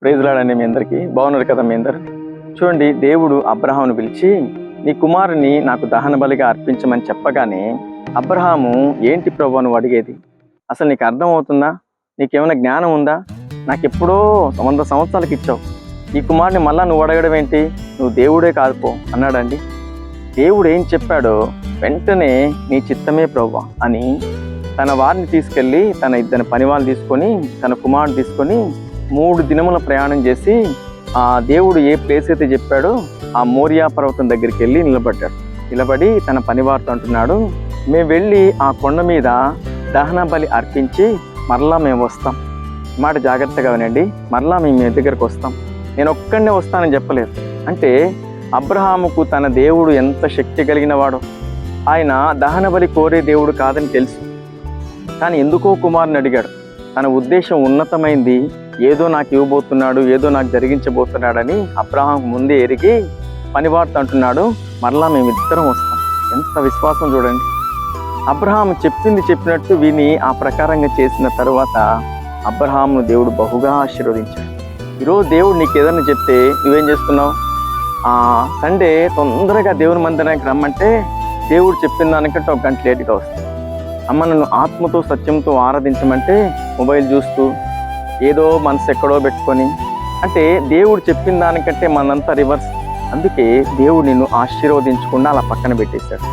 Praise lord అండి. మీ అందరికీ బాగున్నారు కదా? మీ అందరు చూడండి, దేవుడు అబ్రహామును పిలిచి నీ కుమారుని నాకు దహన బలిగా అర్పించమని చెప్పగానే అబ్రహాము, ఏంటి ప్రభువా నువ్వు అడిగేది? అసలు నీకు అర్థం అవుతుందా? నీకేమైనా జ్ఞానం ఉందా? నాకు ఎప్పుడో 100 సంవత్సరాలకి ఇచ్చావు, ఈ కుమారుని మళ్ళా నువ్వు అడగడం ఏంటి? నువ్వు దేవుడే కాదుపో అన్నాడండి. దేవుడు ఏం చెప్పాడో వెంటనే నీ చిత్తమే ప్రభువా అని తన వారిని తీసుకెళ్ళి, తన 2 పనివాళ్ళు తీసుకొని, తన కుమారుని తీసుకొని 3 దినముల ప్రయాణం చేసి ఆ దేవుడు ఏ ప్లేస్ అయితే చెప్పాడో ఆ మోరియా పర్వతం దగ్గరికి వెళ్ళి నిలబడి తన పనివారితో అంటున్నాడు, మేము వెళ్ళి ఆ కొండ మీద దహన బలి అర్పించి మరలా మేము వస్తాం. మాట జాగ్రత్తగా వినండి, మరలా మేము మీ దగ్గరకు వస్తాం. నేను ఒక్కడనే వస్తానని చెప్పలేదు. అంటే అబ్రహాముకు తన దేవుడు ఎంత శక్తి కలిగిన వాడో. ఆయన దహన బలి కోరే దేవుడు కాదని తెలుసు, కానీ ఎందుకో కుమారుని అడిగాడు. తన ఉద్దేశం ఉన్నతమైంది, ఏదో నాకు ఇవ్వబోతున్నాడు, ఏదో నాకు జరిగించబోతున్నాడని అబ్రహాం ముందే ఎరిగి పనివార్త అంటున్నాడు, మరలా మేమిద్దరం వస్తాం. ఎంత విశ్వాసం చూడండి. అబ్రహాం చెప్పినట్టు విని ఆ ప్రకారంగా చేసిన తరువాత అబ్రహామును దేవుడు బహుగా ఆశీర్వదించాడు. ఈరోజు దేవుడు నీకు ఏదైనా చెప్తే నువ్వేం చేస్తున్నావు? సండే తొందరగా దేవుని మందిరానికి రమ్మంటే దేవుడు చెప్పిన దానికంటే 1 గంట లేట్గా వస్తుంది. అమ్మ నన్ను ఆత్మతో సత్యంతో ఆరాధించమంటే మొబైల్ చూస్తూ ఏదో మనసు ఎక్కడో పెట్టుకొని, అంటే దేవుడు చెప్పిన దానికంటే మనంతా రివర్స్. అందుకే దేవుడు నిన్ను ఆశీర్వదించకుండా అలా పక్కన పెట్టేశాడు.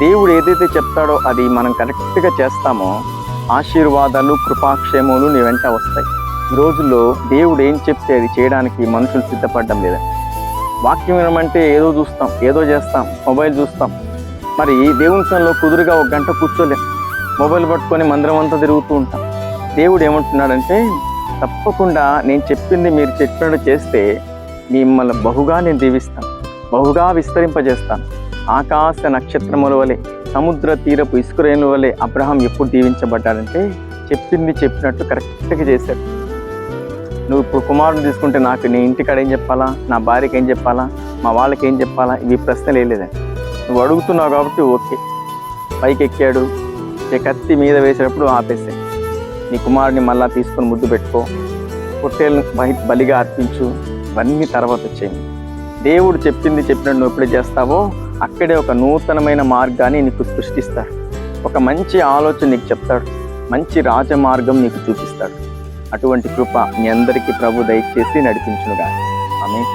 దేవుడు ఏదైతే చెప్తాడో అది మనం కరెక్ట్గా చేస్తామో ఆశీర్వాదాలు, కృపాక్షేమములు నీ వెంట వస్తాయి. ఈ రోజుల్లో దేవుడు ఏం చెప్తే అది చేయడానికి మనుషులు సిద్ధపడడం లేదండి. వాక్యం వినమంటే ఏదో చూస్తాం, ఏదో చేస్తాం, మొబైల్ చూస్తాం. మరి దేవుని సన్నిధిలో కుదురుగా 1 గంట కూర్చోలేం, మొబైల్ పట్టుకొని మందిరం అంతా తిరుగుతూ ఉంటాం. దేవుడు ఏమంటున్నాడంటే, తప్పకుండా నేను చెప్పింది మీరు చెప్పినట్టు చేస్తే మిమ్మల్ని బహుగా నేను దీవిస్తాను, బహుగా విస్తరింపజేస్తాను. ఆకాశ నక్షత్రముల వలె, సముద్ర తీరపు ఇసుకరేణుల వలె అబ్రహాం ఎప్పుడు దీవించబడ్డాడంటే చెప్పింది చెప్పినట్టు కరెక్ట్గా చేశాడు. నువ్వు ఇప్పుడు కుమారుని తీసుకుంటే నాకు నీ ఇంటికాడ ఏం చెప్పాలా, నా భార్యకి ఏం చెప్పాలా, మా వాళ్ళకి ఏం చెప్పాలా, ఇవి ప్రశ్నలు వేయలేదండి. నువ్వు అడుగుతున్నావు కాబట్టి ఓకే. పైకి ఎక్కాడు, కత్తి మీద వేసేటప్పుడు ఆపేసే. నీ కుమారుని మళ్ళా తీసుకొని ముద్దు పెట్టుకో, పొట్టేళ్ళను బలిగా అర్పించు, ఇవన్నీ తర్వాత చేయండి. దేవుడు చెప్పింది చెప్పినట్టు నువ్వు ఎప్పుడే చేస్తావో అక్కడే ఒక నూతనమైన మార్గాన్ని నీకు సృష్టిస్తాడు. ఒక మంచి ఆలోచన నీకు చెప్తాడు, మంచి రాజమార్గం నీకు చూపిస్తాడు. అటువంటి కృప మీ అందరికీ ప్రభు దయచేసి నడిపించునుగా. ఆమేన్.